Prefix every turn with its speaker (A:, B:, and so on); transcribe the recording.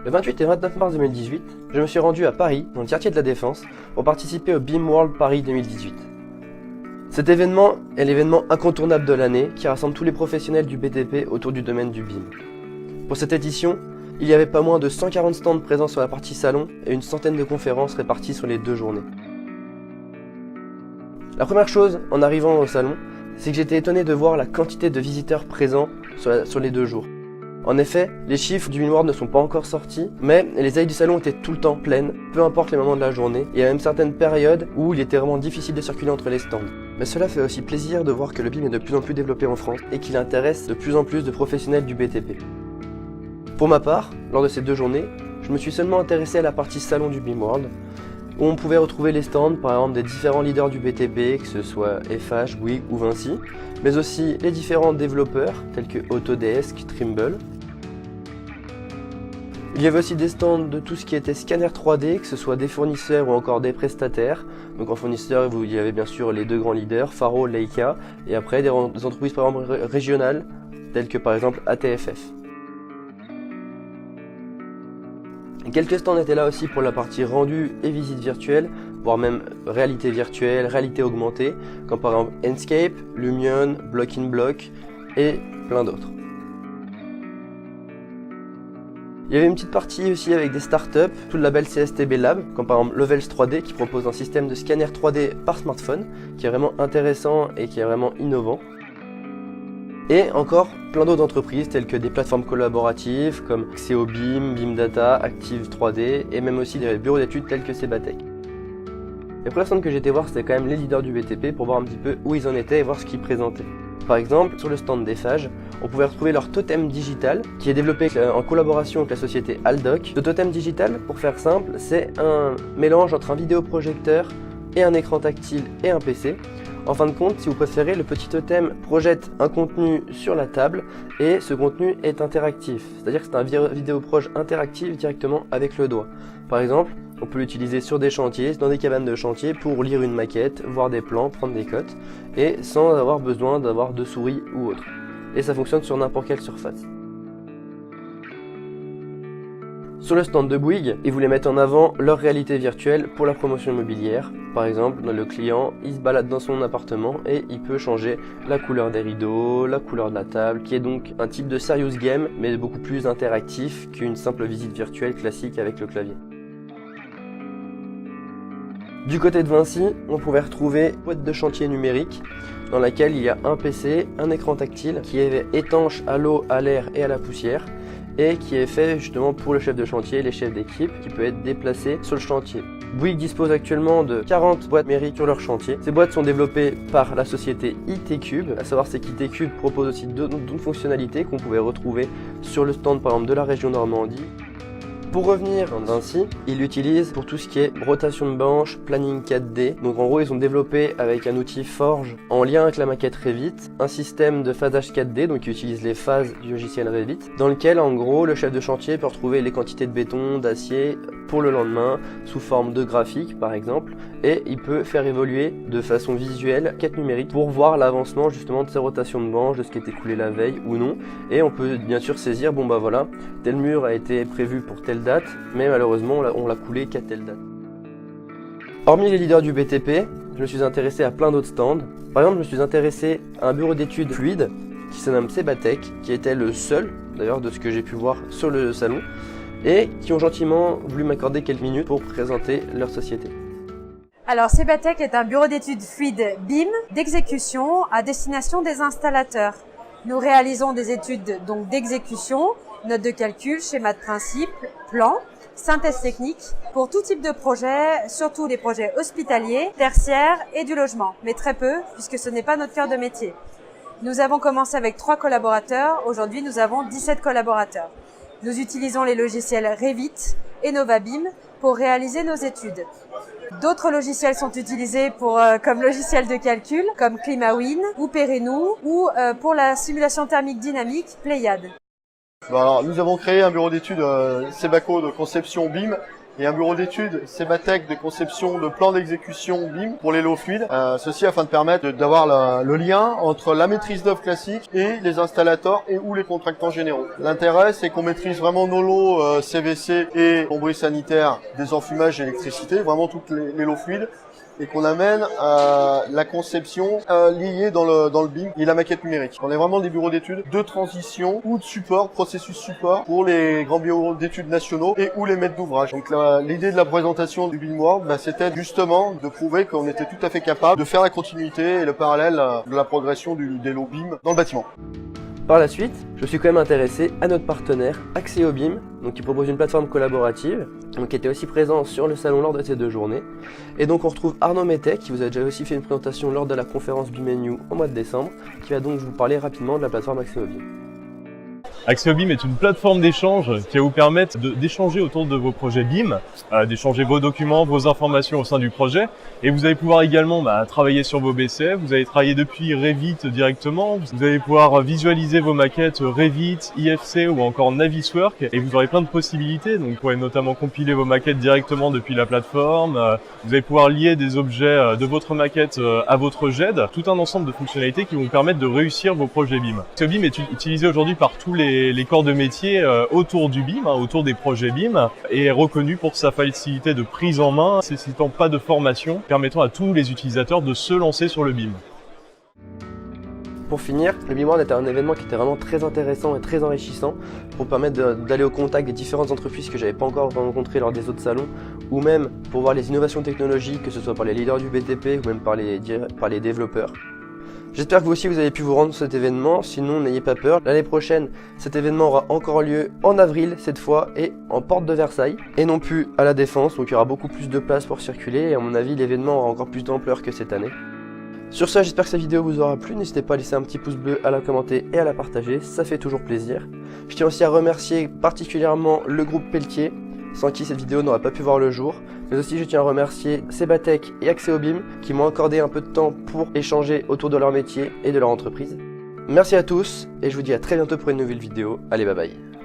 A: Le 28 et 29 mars 2018, je me suis rendu à Paris, dans le quartier de la Défense, pour participer au BIM World Paris 2018. Cet événement est l'événement incontournable de l'année qui rassemble tous les professionnels du BTP autour du domaine du BIM. Pour cette édition, il y avait pas moins de 140 stands présents sur la partie salon et une centaine de conférences réparties sur les 2 journées. La première chose, en arrivant au salon, c'est que j'étais étonné de voir la quantité de visiteurs présents sur les 2 jours. En effet, les chiffres du BIM World ne sont pas encore sortis, mais les allées du salon étaient tout le temps pleines, peu importe les moments de la journée, et il y a même certaines périodes où il était vraiment difficile de circuler entre les stands. Mais cela fait aussi plaisir de voir que le BIM est de plus en plus développé en France et qu'il intéresse de plus en plus de professionnels du BTP. Pour ma part, lors de ces 2 journées, je me suis seulement intéressé à la partie salon du BIM World, où on pouvait retrouver les stands par exemple des différents leaders du BTP, que ce soit FH, Bouygues ou Vinci, mais aussi les différents développeurs tels que Autodesk, Trimble. Il y avait aussi des stands de tout ce qui était scanner 3D, que ce soit des fournisseurs ou encore des prestataires. Donc en fournisseurs, il y avait bien sûr les 2 grands leaders, Faro, Leica, et après des entreprises par exemple régionales, telles que par exemple ATFF. Et quelques stands étaient là aussi pour la partie rendu et visite virtuelle, voire même réalité virtuelle, réalité augmentée, comme par exemple Enscape, Lumion, Block in Block et plein d'autres. Il y avait une petite partie aussi avec des startups, tout le label CSTB Lab, comme par exemple Levels 3D qui propose un système de scanner 3D par smartphone, qui est vraiment intéressant et qui est vraiment innovant. Et encore plein d'autres entreprises telles que des plateformes collaboratives comme XeoBIM, BIMdata, Active 3D et même aussi des bureaux d'études tels que Cebatec. Les premiers stands que j'ai été voir, c'était quand même les leaders du BTP pour voir un petit peu où ils en étaient et voir ce qu'ils présentaient. Par exemple, sur le stand d'Eiffage, on pouvait retrouver leur totem digital qui est développé en collaboration avec la société Aldoc. Le totem digital, pour faire simple, c'est un mélange entre un vidéoprojecteur et un écran tactile et un PC. En fin de compte, si vous préférez, le petit totem projette un contenu sur la table et ce contenu est interactif. C'est-à-dire que c'est un vidéoproj interactif directement avec le doigt. Par exemple, on peut l'utiliser sur des chantiers, dans des cabanes de chantier pour lire une maquette, voir des plans, prendre des cotes et sans avoir besoin d'avoir de souris ou autre. Et ça fonctionne sur n'importe quelle surface. Sur le stand de Bouygues, ils voulaient mettre en avant leur réalité virtuelle pour la promotion immobilière. Par exemple, le client, il se balade dans son appartement et il peut changer la couleur des rideaux, la couleur de la table, qui est donc un type de serious game, mais beaucoup plus interactif qu'une simple visite virtuelle classique avec le clavier. Du côté de Vinci, on pouvait retrouver une boîte de chantier numérique dans laquelle il y a un PC, un écran tactile qui est étanche à l'eau, à l'air et à la poussière et qui est fait justement pour le chef de chantier, les chefs d'équipe qui peut être déplacé sur le chantier. Bouygues dispose actuellement de 40 boîtes numériques sur leur chantier. Ces boîtes sont développées par la société IT-Cube, à savoir c'est qu'IT-Cube propose aussi d'autres fonctionnalités qu'on pouvait retrouver sur le stand par exemple de la région Normandie. Pour revenir à Vinci, ils l'utilisent pour tout ce qui est rotation de banche, planning 4D. Donc en gros, ils ont développé avec un outil Forge en lien avec la maquette Revit, un système de phasage 4D, donc qui utilise les phases du logiciel Revit, dans lequel en gros le chef de chantier peut retrouver les quantités de béton, d'acier pour le lendemain, sous forme de graphique par exemple, et il peut faire évoluer de façon visuelle, quête numérique, pour voir l'avancement justement de ces rotations de banche, de ce qui était coulé la veille ou non. Et on peut bien sûr saisir, bon bah voilà, tel mur a été prévu pour telle date, mais malheureusement on l'a coulé qu'à telle date. Hormis les leaders du BTP, je me suis intéressé à plein d'autres stands. Par exemple, je me suis intéressé à un bureau d'études fluide qui se nomme Cebatec, qui était le seul d'ailleurs de ce que j'ai pu voir sur le salon, et qui ont gentiment voulu m'accorder quelques minutes pour présenter leur société.
B: Alors Cebatec est un bureau d'études fluide BIM d'exécution à destination des installateurs. Nous réalisons des études donc d'exécution, notes de calcul, schémas de principe, plans, synthèse technique pour tout type de projet, surtout les projets hospitaliers, tertiaires et du logement, mais très peu puisque ce n'est pas notre cœur de métier. Nous avons commencé avec 3 collaborateurs, aujourd'hui nous avons 17 collaborateurs. Nous utilisons les logiciels Revit et NovaBIM pour réaliser nos études. D'autres logiciels sont utilisés comme logiciel de calcul, comme ClimaWin ou Perenou, ou pour la simulation thermique dynamique, Pléiade.
C: Alors, nous avons créé un bureau d'études Sebaco de conception BIM et un bureau d'études Sebatech de conception de plans d'exécution BIM pour les lots fluides. Ceci afin de permettre d'avoir le lien entre la maîtrise d'œuvre classique et les installateurs et ou les contractants généraux. L'intérêt, c'est qu'on maîtrise vraiment nos lots CVC et ombris sanitaires, désenfumage et électricité, vraiment toutes les lots fluides, et qu'on amène la conception liée dans le BIM et la maquette numérique. On est vraiment des bureaux d'études de transition ou de support, processus support pour les grands bureaux d'études nationaux et ou les maîtres d'ouvrage. Donc l'idée de la présentation du BIM World, c'était justement de prouver qu'on était tout à fait capable de faire la continuité et le parallèle de la progression des lots BIM dans le bâtiment.
A: Par la suite, je suis quand même intéressé à notre partenaire Axéo BIM, donc qui propose une plateforme collaborative, donc qui était aussi présent sur le salon lors de ces 2 journées. Et donc on retrouve Arnaud Mettet, qui vous a déjà aussi fait une présentation lors de la conférence BIM au mois de décembre, qui va donc vous parler rapidement de la plateforme Axéo BIM.
D: Axéo BIM est une plateforme d'échange qui va vous permettre d'échanger autour de vos projets BIM, d'échanger vos documents, vos informations au sein du projet. Et vous allez pouvoir également travailler sur vos BCF, vous allez travailler depuis Revit directement, vous allez pouvoir visualiser vos maquettes Revit, IFC ou encore Navisworks, et vous aurez plein de possibilités. Donc vous pourrez notamment compiler vos maquettes directement depuis la plateforme, vous allez pouvoir lier des objets de votre maquette à votre GED, tout un ensemble de fonctionnalités qui vont vous permettre de réussir vos projets BIM. Axéo BIM est utilisé aujourd'hui par tous les corps de métier autour du BIM, autour des projets BIM, et est reconnu pour sa facilité de prise en main, nécessitant pas de formation, permettant à tous les utilisateurs de se lancer sur le BIM.
A: Pour finir, le BIM World était un événement qui était vraiment très intéressant et très enrichissant pour permettre d'aller au contact des différentes entreprises que j'avais pas encore rencontrées lors des autres salons, ou même pour voir les innovations technologiques, que ce soit par les leaders du BTP ou même par les développeurs. J'espère que vous aussi vous avez pu vous rendre sur cet événement, sinon n'ayez pas peur. L'année prochaine, cet événement aura encore lieu en avril cette fois et en porte de Versailles et non plus à la Défense, donc il y aura beaucoup plus de place pour circuler et à mon avis l'événement aura encore plus d'ampleur que cette année. Sur ce, j'espère que cette vidéo vous aura plu, n'hésitez pas à laisser un petit pouce bleu, à la commenter et à la partager, ça fait toujours plaisir. Je tiens aussi à remercier particulièrement le groupe Pelletier, sans qui cette vidéo n'aurait pas pu voir le jour. Mais aussi je tiens à remercier Sebatech et Axéo BIM qui m'ont accordé un peu de temps pour échanger autour de leur métier et de leur entreprise. Merci à tous et je vous dis à très bientôt pour une nouvelle vidéo. Allez, bye bye.